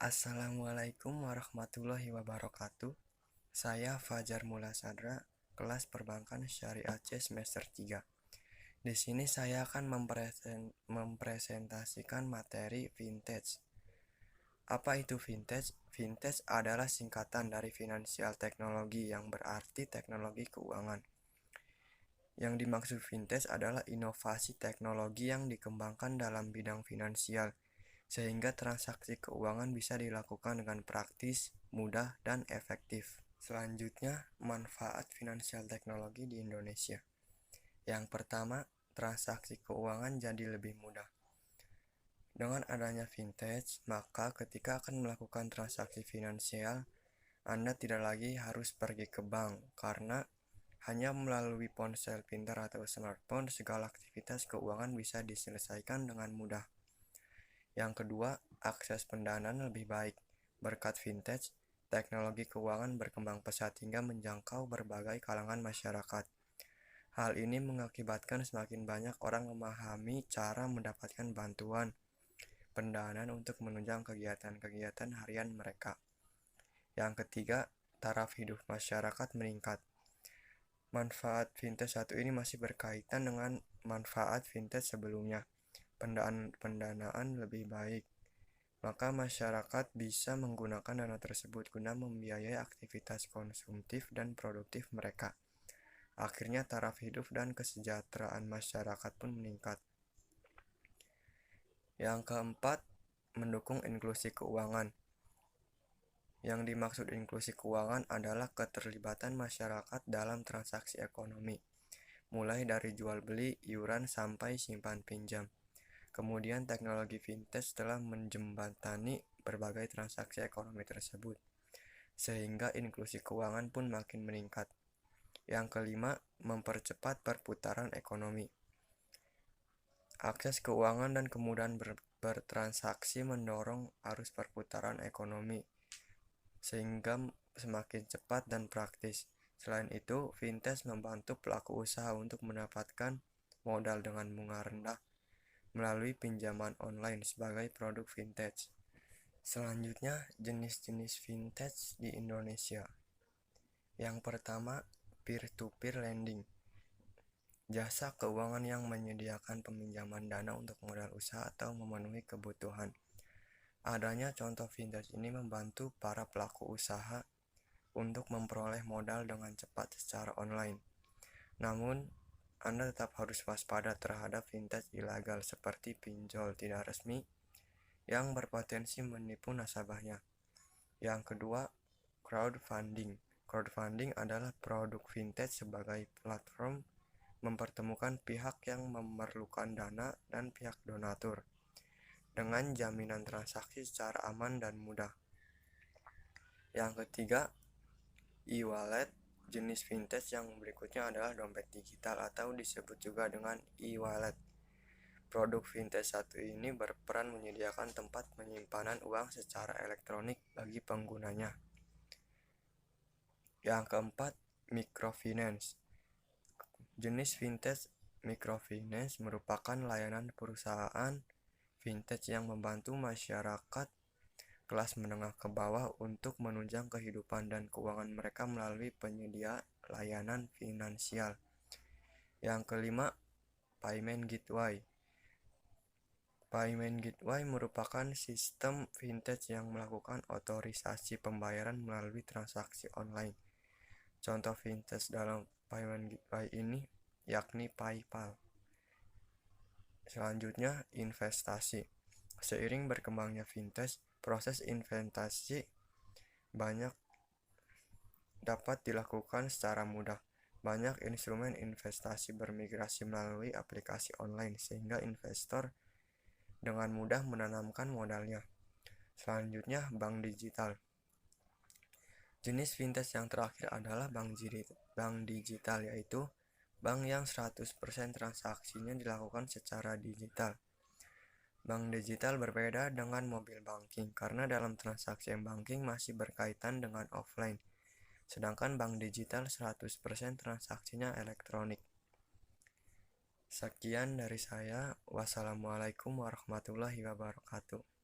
Assalamualaikum warahmatullahi wabarakatuh. Saya Fajar Mulasadra, kelas Perbankan Syariah C semester 3. Di sini saya akan mempresentasikan materi vintage. Apa itu vintage? Vintage adalah singkatan dari finansial teknologi yang berarti teknologi keuangan. Yang dimaksud vintage adalah inovasi teknologi yang dikembangkan dalam bidang finansial, sehingga transaksi keuangan bisa dilakukan dengan praktis, mudah, dan efektif. Selanjutnya, manfaat finansial teknologi di Indonesia. Yang pertama, transaksi keuangan jadi lebih mudah. Dengan adanya vintage, maka ketika akan melakukan transaksi finansial, Anda tidak lagi harus pergi ke bank, karena hanya melalui ponsel pintar atau smartphone, segala aktivitas keuangan bisa diselesaikan dengan mudah. Yang kedua, akses pendanaan lebih baik. Berkat vintage, teknologi keuangan berkembang pesat hingga menjangkau berbagai kalangan masyarakat. Hal ini mengakibatkan semakin banyak orang memahami cara mendapatkan bantuan pendanaan untuk menunjang kegiatan-kegiatan harian mereka. Yang ketiga, taraf hidup masyarakat meningkat. Manfaat vintage satu ini masih berkaitan dengan manfaat vintage sebelumnya. Pendanaan lebih baik, maka masyarakat bisa menggunakan dana tersebut guna membiayai aktivitas konsumtif dan produktif mereka. Akhirnya taraf hidup dan kesejahteraan masyarakat pun meningkat. Yang keempat, mendukung inklusi keuangan. Yang dimaksud inklusi keuangan adalah keterlibatan masyarakat dalam transaksi ekonomi, mulai dari jual beli, iuran, sampai simpan pinjam. Kemudian teknologi vintage telah menjembatani berbagai transaksi ekonomi tersebut, sehingga inklusi keuangan pun makin meningkat. Yang kelima, mempercepat perputaran ekonomi. Akses keuangan dan kemudahan bertransaksi mendorong arus perputaran ekonomi, sehingga semakin cepat dan praktis. Selain itu, vintage membantu pelaku usaha untuk mendapatkan modal dengan bunga rendah melalui pinjaman online sebagai produk vintage. Selanjutnya, jenis-jenis vintage di Indonesia. Yang pertama, peer-to-peer lending. Jasa keuangan yang menyediakan peminjaman dana untuk modal usaha atau memenuhi kebutuhan. Adanya contoh vintage ini membantu para pelaku usaha untuk memperoleh modal dengan cepat secara online. Namun, Anda tetap harus waspada terhadap vintage ilegal seperti pinjol tidak resmi yang berpotensi menipu nasabahnya. Yang kedua, crowdfunding. Crowdfunding adalah produk vintage sebagai platform mempertemukan pihak yang memerlukan dana dan pihak donatur dengan jaminan transaksi secara aman dan mudah. Yang ketiga, e-wallet. Jenis vintage yang berikutnya adalah dompet digital atau disebut juga dengan e-wallet. Produk vintage satu ini berperan menyediakan tempat penyimpanan uang secara elektronik bagi penggunanya. Yang keempat, microfinance. Jenis vintage microfinance merupakan layanan perusahaan vintage yang membantu masyarakat kelas menengah ke bawah untuk menunjang kehidupan dan keuangan mereka melalui penyedia layanan finansial. Yang kelima, payment gateway. Payment gateway merupakan sistem vintage yang melakukan otorisasi pembayaran melalui transaksi online. Contoh vintage dalam payment gateway ini yakni PayPal. Selanjutnya, investasi. Seiring berkembangnya vintage, proses investasi banyak dapat dilakukan secara mudah. Banyak instrumen investasi bermigrasi melalui aplikasi online sehingga investor dengan mudah menanamkan modalnya. Selanjutnya, bank digital. Jenis vintage yang terakhir adalah bank digital, yaitu bank yang 100% transaksinya dilakukan secara digital. Bank digital berbeda dengan mobile banking karena dalam transaksi banking masih berkaitan dengan offline, sedangkan bank digital 100% transaksinya elektronik. Sekian dari saya. Wassalamualaikum warahmatullahi wabarakatuh.